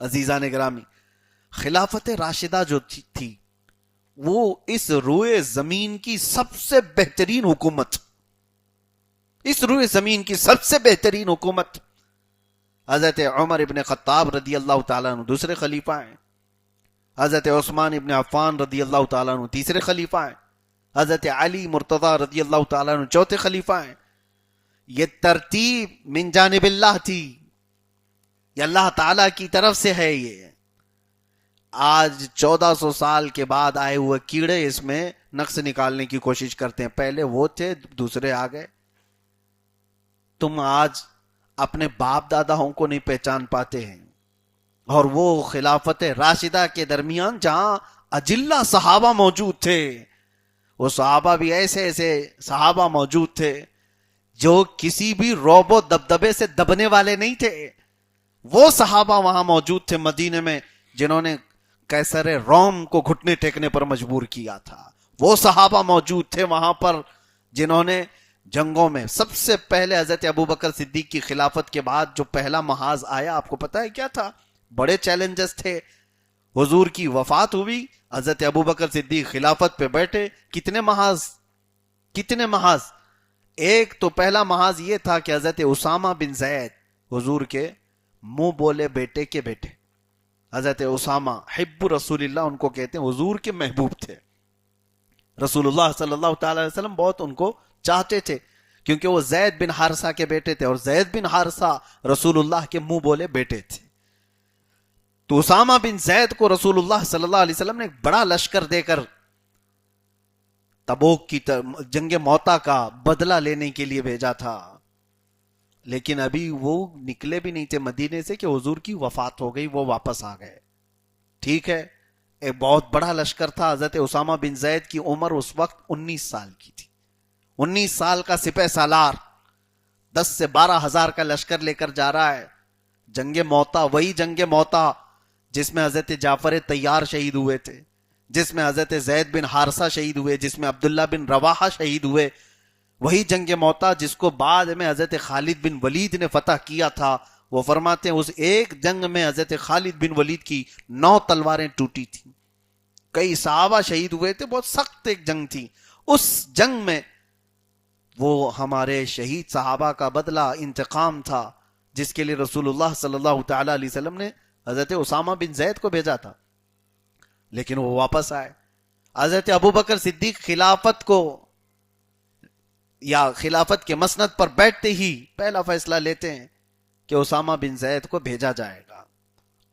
عزیزان گرامی، خلافت راشدہ جو تھی وہ اس روئے زمین کی سب سے بہترین حکومت، اس روئے زمین کی سب سے بہترین حکومت. حضرت عمر ابن خطاب رضی اللہ تعالیٰ عنہ دوسرے خلیفہ ہیں، حضرت عثمان ابن عفان رضی اللہ تعالیٰ عنہ تیسرے خلیفہ ہیں، حضرت علی مرتضی رضی اللہ تعالیٰ عنہ چوتھے خلیفہ ہیں. یہ ترتیب من جانب اللہ تھی، یہ اللہ تعالیٰ کی طرف سے ہے. یہ آج 1400 سال کے بعد آئے ہوئے کیڑے اس میں نقص نکالنے کی کوشش کرتے ہیں. پہلے وہ تھے، دوسرے آ گئے. تم آج اپنے باپ داداؤں کو نہیں پہچان پاتے ہیں، اور وہ خلافت راشدہ کے درمیان جہاں اجلہ صحابہ موجود تھے، وہ صحابہ بھی ایسے ایسے صحابہ موجود تھے جو کسی بھی رعب و دبدبے سے دبنے والے نہیں تھے. وہ صحابہ وہاں موجود تھے مدینے میں جنہوں نے قیصر روم کو گھٹنے ٹیکنے پر مجبور کیا تھا. وہ صحابہ موجود تھے وہاں پر جنہوں نے جنگوں میں سب سے پہلے حضرت ابوبکر صدیق کی خلافت کے بعد جو پہلا محاذ آیا، آپ کو پتا ہے کیا تھا؟ بڑے چیلنجز تھے. حضور کی وفات ہوئی، حضرت ابوبکر صدیق خلافت پہ بیٹھے. کتنے محاذ؟ ایک تو پہلا محاذ یہ تھا کہ حضرت اسامہ بن زید، حضور کے منہ بولے بیٹے کے بیٹے، حضرت اسامہ حب رسول اللہ ان کو کہتے ہیں، حضور کے محبوب تھے. رسول اللہ صلی اللہ تعالی علیہ وسلم بہت ان کو چاہتے تھے کیونکہ وہ زید بن حارثہ کے بیٹے تھے، اور زید بن حارثہ رسول اللہ کے منہ بولے بیٹے تھے. تو اسامہ بن زید کو رسول اللہ صلی اللہ علیہ وسلم نے ایک بڑا لشکر دے کر تبوک کی جنگ موتا کا بدلہ لینے کے لیے بھیجا تھا. لیکن ابھی وہ نکلے بھی نہیں تھے مدینے سے کہ حضور کی وفات ہو گئی، وہ واپس آ گئے. ٹھیک ہے، ایک بہت بڑا لشکر تھا. حضرت اسامہ بن زید کی عمر اس وقت 19 سال کی تھی. 19 سال کا سپہ سالار 10 سے 12 ہزار کا لشکر لے کر جا رہا ہے جنگ موتا. وہی جنگ موتا جس میں حضرت جعفر طیار شہید ہوئے تھے، جس میں حضرت زید بن حارثہ شہید ہوئے، جس میں عبداللہ بن رواحہ شہید ہوئے. وہی جنگ موتا جس کو بعد میں حضرت خالد بن ولید نے فتح کیا تھا. وہ فرماتے ہیں اس ایک جنگ میں حضرت خالد بن ولید کی 9 تلواریں ٹوٹی تھیں. کئی صحابہ شہید ہوئے تھے، بہت سخت ایک جنگ تھی. اس جنگ میں وہ ہمارے شہید صحابہ کا بدلہ انتقام تھا جس کے لیے رسول اللہ صلی اللہ تعالی علیہ وسلم نے حضرت اسامہ بن زید کو بھیجا تھا. لیکن وہ واپس آئے. حضرت ابوبکر صدیق خلافت کو یا خلافت کے مسند پر بیٹھتے ہی پہلا فیصلہ لیتے ہیں کہ اسامہ بن زید کو بھیجا جائے گا.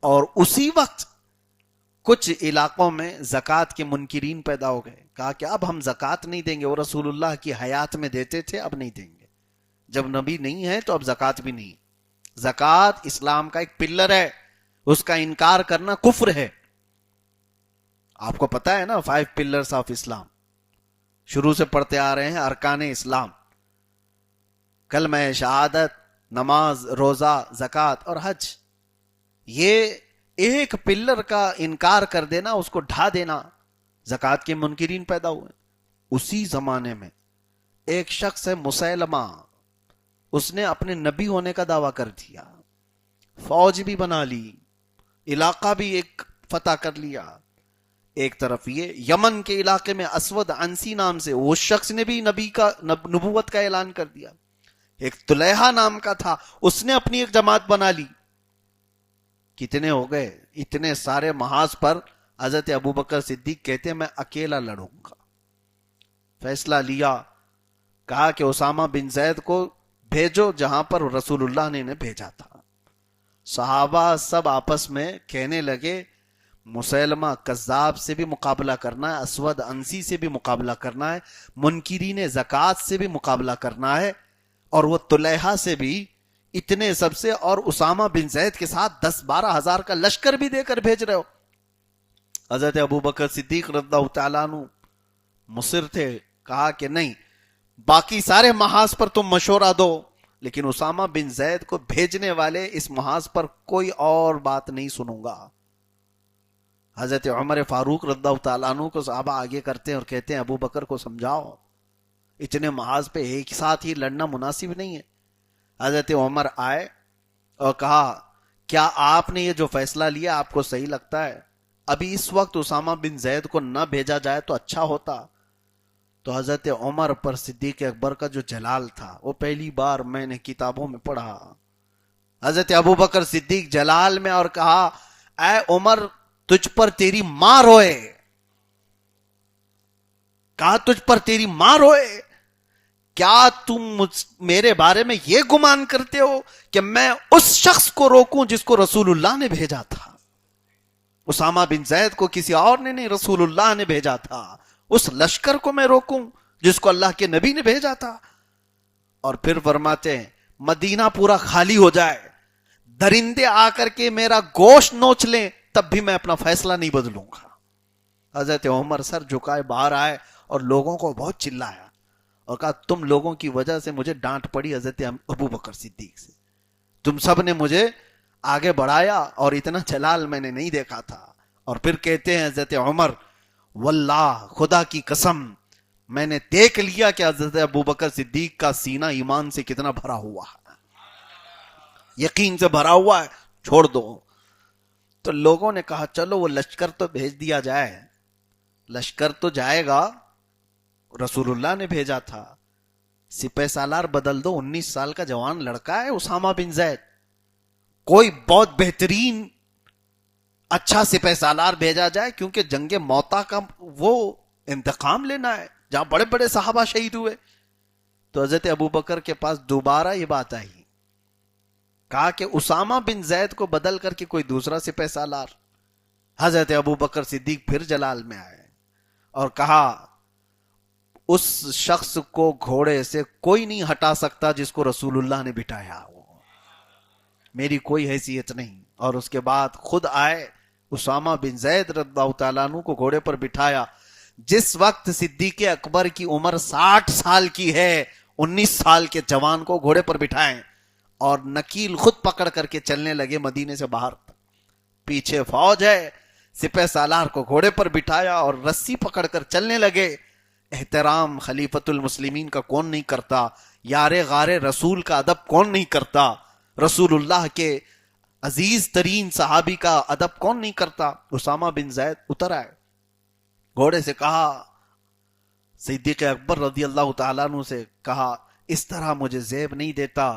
اور اسی وقت کچھ علاقوں میں زکوٰۃ کے منکرین پیدا ہو گئے. کہا کہ اب ہم زکوٰۃ نہیں دیں گے، وہ رسول اللہ کی حیات میں دیتے تھے، اب نہیں دیں گے. جب نبی نہیں ہے تو اب زکوٰۃ بھی نہیں. زکوٰۃ اسلام کا ایک پلر ہے، اس کا انکار کرنا کفر ہے. آپ کو پتا ہے نا 5 پلرز آف اسلام، شروع سے پڑھتے آ رہے ہیں. ارکان اسلام، کلمہ شہادت، نماز، روزہ، زکوٰۃ اور حج. یہ ایک پلر کا انکار کر دینا، اس کو ڈھا دینا، زکوٰۃ کے منکرین پیدا ہوئے. اسی زمانے میں ایک شخص ہے مسیلمہ، اس نے اپنے نبی ہونے کا دعویٰ کر دیا، فوج بھی بنا لی، علاقہ بھی ایک فتح کر لیا. ایک طرف یہ یمن کے علاقے میں اسود عنسی نام سے اس شخص نے بھی نبوت کا اعلان کر دیا. ایک طلیحہ نام کا تھا، اس نے اپنی ایک جماعت بنا لی. کتنے ہو گئے؟ اتنے سارے محاذ پر حضرت ابوبکر صدیق کہتے ہیں میں اکیلا لڑوں گا. فیصلہ لیا، کہا کہ اسامہ بن زید کو بھیجو جہاں پر رسول اللہ نے انہیں بھیجا تھا. صحابہ سب آپس میں کہنے لگے مسیلمہ کذاب سے بھی مقابلہ کرنا ہے، اسود عنسی سے بھی مقابلہ کرنا ہے، منکرین زکوٰۃ سے بھی مقابلہ کرنا ہے، اور وہ طلیحہ سے بھی، اتنے سب سے، اور اسامہ بن زید کے ساتھ 10-12 ہزار کا لشکر بھی دے کر بھیج رہے ہو. حضرت ابوبکر صدیق رضی اللہ تعالیٰ عنہ مصر تھے. کہا کہ نہیں، باقی سارے محاذ پر تم مشورہ دو، لیکن اسامہ بن زید کو بھیجنے والے اس محاذ پر کوئی اور بات نہیں سنوں گا. حضرت عمر فاروق رضی اللہ تعالیٰ عنہ کو صحابہ آگے کرتے ہیں اور کہتے ہیں ابو بکر کو سمجھاؤ، اتنے محاذ پہ ایک ساتھ ہی لڑنا مناسب نہیں ہے. حضرت عمر آئے اور کہا کیا آپ نے یہ جو فیصلہ لیا آپ کو صحیح لگتا ہے؟ ابھی اس وقت اسامہ بن زید کو نہ بھیجا جائے تو اچھا ہوتا. تو حضرت عمر پر صدیق اکبر کا جو جلال تھا وہ پہلی بار میں نے کتابوں میں پڑھا. حضرت ابو بکر صدیق جلال میں، اور کہا اے عمر تجھ پر تیری ماں روئے. کہا تجھ پر تیری ماں روئے، کیا تم میرے بارے میں یہ گمان کرتے ہو کہ میں اس شخص کو روکوں جس کو رسول اللہ نے بھیجا تھا؟ اسامہ بن زید کو کسی اور نے نہیں، رسول اللہ نے بھیجا تھا. اس لشکر کو میں روکوں جس کو اللہ کے نبی نے بھیجا تھا؟ اور پھر فرماتے ہیں مدینہ پورا خالی ہو جائے، درندے آ کر کے میرا گوشت نوچ لیں، تب بھی میں اپنا فیصلہ نہیں بدلوں گا. حضرت عمر سر جھکائے باہر آئے اور لوگوں کو بہت چلایا اور کہا تم لوگوں کی وجہ سے مجھے ڈانٹ پڑی حضرت ابو بکر صدیق سے، تم سب نے مجھے آگے بڑھایا اور اتنا جلال میں نے نہیں دیکھا تھا. اور پھر کہتے ہیں حضرت عمر واللہ خدا کی قسم میں نے دیکھ لیا کہ حضرت ابو بکر صدیق کا سینہ ایمان سے کتنا بھرا ہوا ہے، یقین سے بھرا ہوا ہے، چھوڑ دو. تو لوگوں نے کہا چلو وہ لشکر تو بھیج دیا جائے. لشکر تو جائے گا، رسول اللہ نے بھیجا تھا. سپہ سالار بدل دو، 19 سال کا جوان لڑکا ہے اسامہ بن زید، کوئی بہت بہترین اچھا سپہ سالار بھیجا جائے، کیونکہ جنگ موتا کا وہ انتقام لینا ہے جہاں بڑے بڑے صحابہ شہید ہوئے. تو حضرت ابو بکر کے پاس دوبارہ یہ بات آئی، کہا کہ اسامہ بن زید کو بدل کر کے کوئی دوسرا سپہ سالار. حضرت ابو بکر صدیق پھر جلال میں آئے اور کہا اس شخص کو گھوڑے سے کوئی نہیں ہٹا سکتا جس کو رسول اللہ نے بٹھایا، میری کوئی حیثیت نہیں. اور اس کے بعد خود آئے، اسامہ بن زید رضی اللہ تعالیٰ عنہ کو گھوڑے پر بٹھایا. جس وقت صدیق اکبر کی عمر 60 سال کی ہے، 19 سال کے جوان کو گھوڑے پر بٹھائیں اور نکیل خود پکڑ کر کے چلنے لگے مدینے سے باہر. پیچھے فوج ہے، سپہ سالار کو گھوڑے پر بٹھایا اور رسی پکڑ کر چلنے لگے. احترام خلیفۃ المسلمین کا کون نہیں کرتا؟ یار غار رسول کا ادب کون نہیں کرتا؟ رسول اللہ کے عزیز ترین صحابی کا ادب کون نہیں کرتا؟ اسامہ بن زید اتر آئے، گھوڑے سے کہا، صدیق اکبر رضی اللہ تعالیٰ عنہ سے کہا اس طرح مجھے زیب نہیں دیتا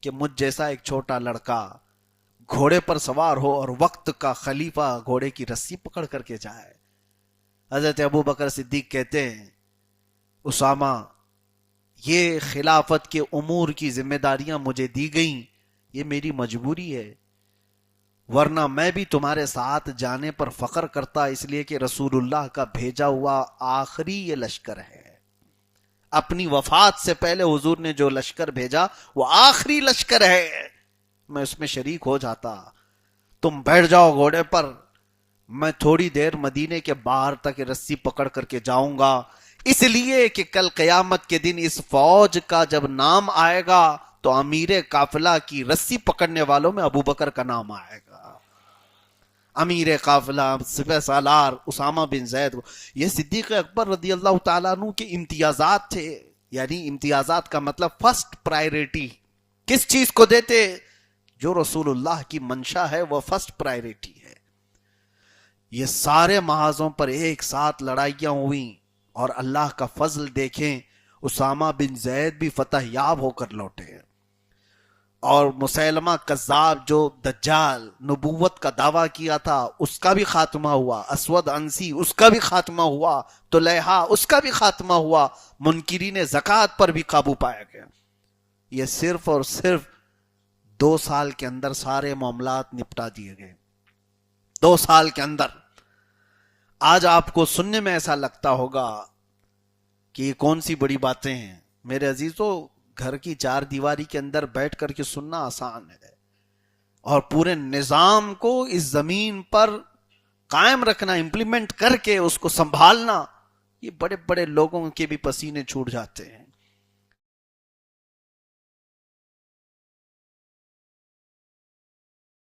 کہ مجھ جیسا ایک چھوٹا لڑکا گھوڑے پر سوار ہو اور وقت کا خلیفہ گھوڑے کی رسی پکڑ کر کے جائے. حضرت ابو بکر صدیق کہتے ہیں اسامہ یہ خلافت کے امور کی ذمہ داریاں مجھے دی گئیں، یہ میری مجبوری ہے، ورنہ میں بھی تمہارے ساتھ جانے پر فخر کرتا، اس لیے کہ رسول اللہ کا بھیجا ہوا آخری یہ لشکر ہے. اپنی وفات سے پہلے حضور نے جو لشکر بھیجا وہ آخری لشکر ہے، میں اس میں شریک ہو جاتا. تم بیٹھ جاؤ گھوڑے پر، میں تھوڑی دیر مدینے کے باہر تک رسی پکڑ کر کے جاؤں گا، اس لیے کہ کل قیامت کے دن اس فوج کا جب نام آئے گا تو امیر قافلہ کی رسی پکڑنے والوں میں ابو بکر کا نام آئے گا. امیر قافلہ سپہ سالار اسامہ بن زید، یہ صدیق اکبر رضی اللہ تعالیٰ عنہ کے امتیازات تھے. یعنی امتیازات کا مطلب فرسٹ پرائیورٹی کس چیز کو دیتے؟ جو رسول اللہ کی منشا ہے وہ فرسٹ پرائیورٹی ہے. یہ سارے محاذوں پر ایک ساتھ لڑائیاں ہوئیں اور اللہ کا فضل دیکھیں، اسامہ بن زید بھی فتح یاب ہو کر لوٹے، اور مسیلمہ کذاب جو دجال نبوت کا دعویٰ کیا تھا اس کا بھی خاتمہ ہوا، اسود عنسی اس کا بھی خاتمہ ہوا، طلیحہ اس کا بھی خاتمہ ہوا، منکرین زکوٰۃ پر بھی قابو پایا گیا. یہ صرف اور صرف 2 سال کے اندر سارے معاملات نپٹا دیے گئے. 2 سال کے اندر. آج آپ کو سننے میں ایسا لگتا ہوگا کہ یہ کون سی بڑی باتیں ہیں. میرے عزیزو، گھر کی 4 دیواری کے اندر بیٹھ کر کے سننا آسان ہے، اور پورے نظام کو اس زمین پر قائم رکھنا، امپلیمنٹ کر کے اس کو سنبھالنا، یہ بڑے بڑے لوگوں کے بھی پسینے چھوٹ جاتے ہیں.